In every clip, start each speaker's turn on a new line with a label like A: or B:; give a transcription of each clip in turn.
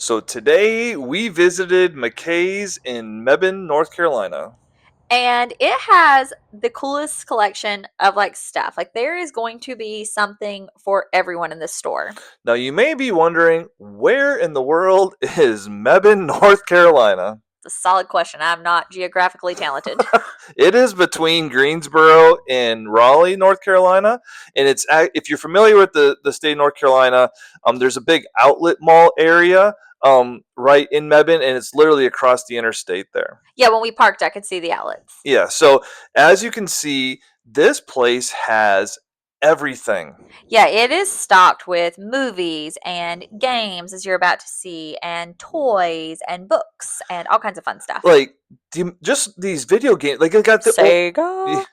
A: So today we visited McKay's in Mebane, North Carolina.
B: And it has the coolest collection of like stuff. Like there is going to be something for everyone in this store.
A: Now you may be wondering, where in the world is Mebane, North Carolina?
B: It's a solid question. I'm not geographically talented.
A: It is between Greensboro and Raleigh, North Carolina, and if you're familiar with the state of North Carolina, there's a big outlet mall area right in Mebane, and it's literally across the interstate there.
B: Yeah, when we parked, I could see the outlets.
A: Yeah, so as you can see, this place has everything.
B: Yeah, it is stocked with movies and games, as you're about to see, and toys and books and all kinds of fun stuff.
A: Like just these video games, like they got the old,
B: Sega.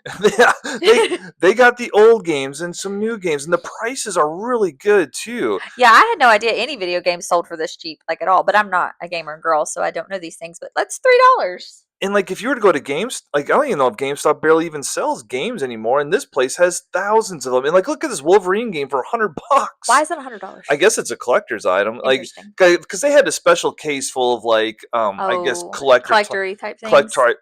A: yeah, they got the old games and some new games, and the prices are really good too.
B: Yeah, I had no idea any video games sold for this cheap, like at all. But I'm not a gamer girl, so I don't know these things. But that's $3.
A: And like if you were to go to games, like I don't even know if GameStop barely even sells games anymore, and this place has thousands of them. And like look at this Wolverine game for
B: Why
A: $100.
B: is it $100?
A: I guess it's a collector's item, like
B: Interesting.
A: because they had a special case full of like I guess
B: Oh, collectory type things.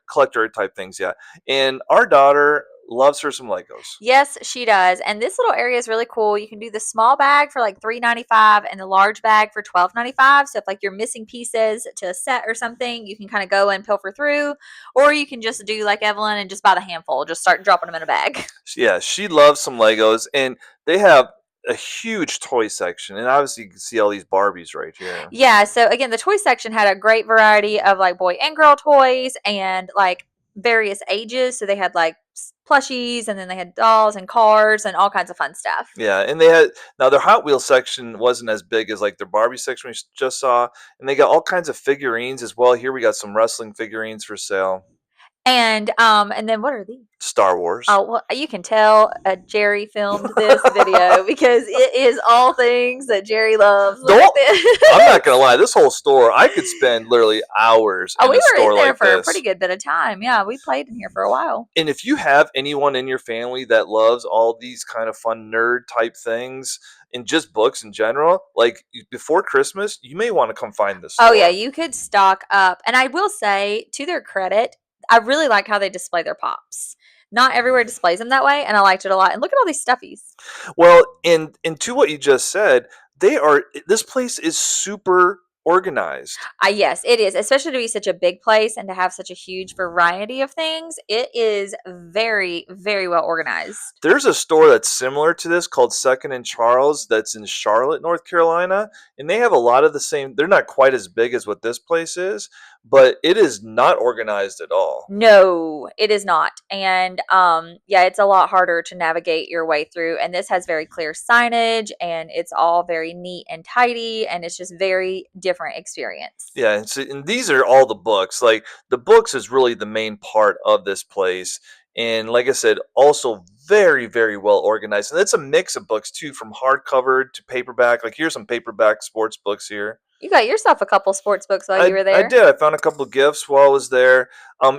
A: collector type things, yeah. And our daughter loves her some Legos.
B: Yes, she does. And this little area is really cool. You can do the small bag for like $3.95 and the large bag for $12.95. So if like you're missing pieces to a set or something, you can kind of go and pilfer through, or you can just do like Evelyn and just buy the handful. Just start dropping them in a bag.
A: Yeah, she loves some Legos, and they have a huge toy section, and obviously you can see all these Barbies right here.
B: Yeah. So again, the toy section had a great variety of like boy and girl toys and like various ages. So they had like plushies and then they had dolls and cars and all kinds of fun stuff.
A: Yeah, and they had now their Hot Wheels section wasn't as big as like their Barbie section we just saw, and they got all kinds of figurines as well. Here we got some wrestling figurines for sale.
B: And then what are these?
A: Star Wars.
B: Oh, well, you can tell Jerry filmed this video because it is all things that Jerry loves. Look at
A: Don't. I'm not
B: this.
A: gonna lie. This whole store, I could spend literally hours
B: Oh,
A: in
B: we
A: a
B: were in
A: store
B: there
A: like
B: for a pretty
A: this.
B: good bit of time. Yeah, we played in here for a while.
A: And if you have anyone in your family that loves all these kind of fun nerd type things and just books in general, like before Christmas, you may want to come find this
B: Oh, yeah,
A: store.
B: you could stock up. And I will say, to their credit, I really like how they display their pops. Not everywhere displays them that way, and I liked it a lot. And look at all these stuffies.
A: Well, and to what you just said, they are. This place is super organized.
B: Yes, it is, especially to be such a big place and to have such a huge variety of things. It is very, very well organized.
A: There's a store that's similar to this called Second and Charles that's in Charlotte, North Carolina, and they have a lot of the same. They're not quite as big as what this place is, but it is not organized at all.
B: No, it is not. And yeah, it's a lot harder to navigate your way through. And this has very clear signage and it's all very neat and tidy and it's just very different experience.
A: Yeah, and these are all the books. Like the books is really the main part of this place, and like I said, also very very well organized. And it's a mix of books too, from hardcover to paperback. Like here's some paperback sports books here.
B: You got yourself a couple sports books while you
A: I
B: were
A: I
B: there.
A: did. I found a couple of gifts while I was there.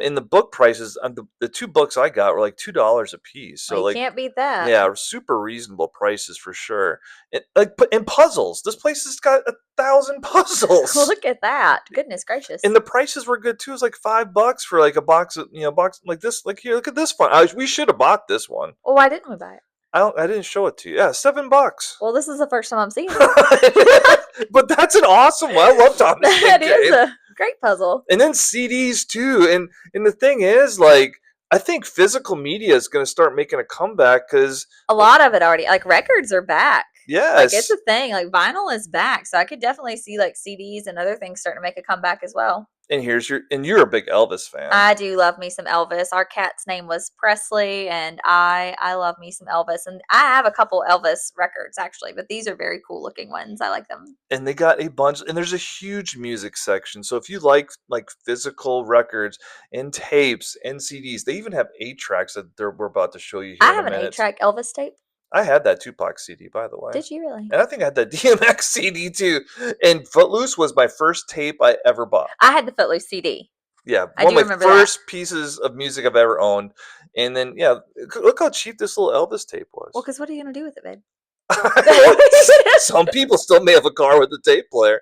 A: In the book prices, the two books I got were like $2 a piece.
B: Well,
A: So
B: you
A: like,
B: can't beat that.
A: yeah, super reasonable prices for sure. And puzzles. This place has got 1,000
B: Well,
A: puzzles.
B: look at that. Goodness
A: And
B: gracious.
A: the prices were good too. It was like $5 for like a box of box like this. Like here, look at this one. We should have bought this one.
B: Well, why didn't we buy it?
A: I didn't show it to you. Yeah, $7.
B: Well, this is the first time I'm seeing it.
A: But that's an awesome one. I love Thomas
B: That is
A: Kincaid.
B: a great puzzle.
A: And then CDs too. And the thing is, like, I think physical media is going to start making a comeback because
B: A lot of it already, like records are back. Like it's
A: yes.
B: a thing. Like vinyl is back. So I could definitely see like CDs and other things starting to make a comeback as well.
A: And you're a big Elvis fan.
B: I do love me some Elvis. Our cat's name was Presley, and I love me some Elvis. And I have a couple Elvis records actually, but these are very cool looking ones. I like them.
A: And they got a bunch, and there's a huge music section. So if you like physical records and tapes and CDs, they even have 8 tracks that we're about to show you here
B: I
A: in a
B: have an eight
A: minute.
B: track Elvis tape.
A: I had that Tupac CD, by the way.
B: Did you really?
A: And I think I had that DMX CD too. And Footloose was my first tape I ever bought.
B: I had the Footloose CD.
A: Yeah,
B: I
A: one
B: do
A: of my
B: remember that.
A: first pieces of music I've ever owned. And then, yeah, look how cheap this little Elvis tape
B: Well,
A: was.
B: because what are you gonna do with it, babe?
A: Some people still may have a car with a tape player,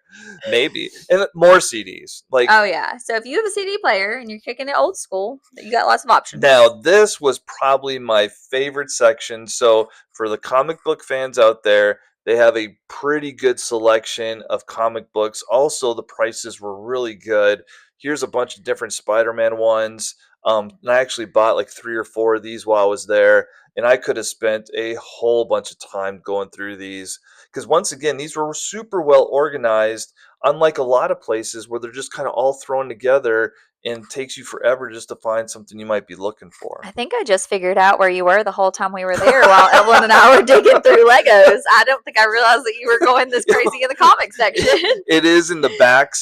A: maybe, and more CDs. Like,
B: Oh yeah. So if you have a CD player and you're kicking it old school, you got lots of options.
A: now this was probably my favorite section. So for the comic book fans out there, they have a pretty good selection of comic books. Also, the prices were really good. Here's a bunch of different Spider-Man ones. And I actually bought like 3 or 4 of these while I was there, and I could have spent a whole bunch of time going through these because once again, these were super well organized. Unlike a lot of places where they're just kind of all thrown together and takes you forever just to find something you might be looking for.
B: I think I just figured out where you were the whole time we were there while Evelyn and I were digging through Legos. I don't think I realized that you were going this crazy in the comic section.
A: It is in the back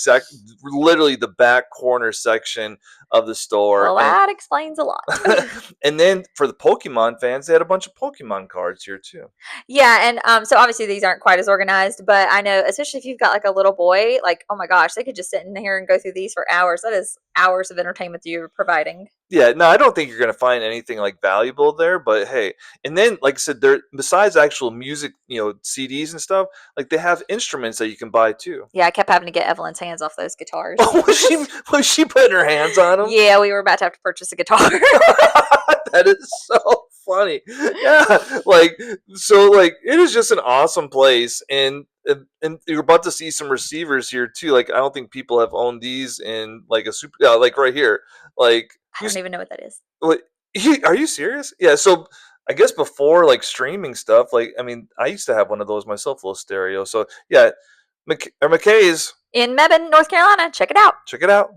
A: literally the back corner section of the store.
B: Well, that explains a lot.
A: And then for the Pokemon fans, they had a bunch of Pokemon cards here too.
B: Yeah, and so obviously these aren't quite as organized, but I know, especially if you've got like a little boy, like, oh my gosh, they could just sit in here and go through these for hours. That is hours of entertainment that you're providing.
A: Yeah, no, I don't think you're gonna find anything like valuable there, but hey, and then like I said, there besides actual music, CDs and stuff, like they have instruments that you can buy too.
B: Yeah, I kept having to get Evelyn's hands off those guitars.
A: Oh, was she putting her hands on them?
B: Yeah, we were about to have to purchase a guitar.
A: That is so funny. Yeah, like it is just an awesome place, and you're about to see some receivers here too. Like I don't think people have owned these in like a super like right here. Like
B: I don't even know what that is.
A: like, are you serious? Yeah. So I guess before like streaming stuff, like I mean, I used to have one of those myself, a little stereo. So yeah, McKay's,
B: In Mebane, North Carolina. Check it out.
A: check it out.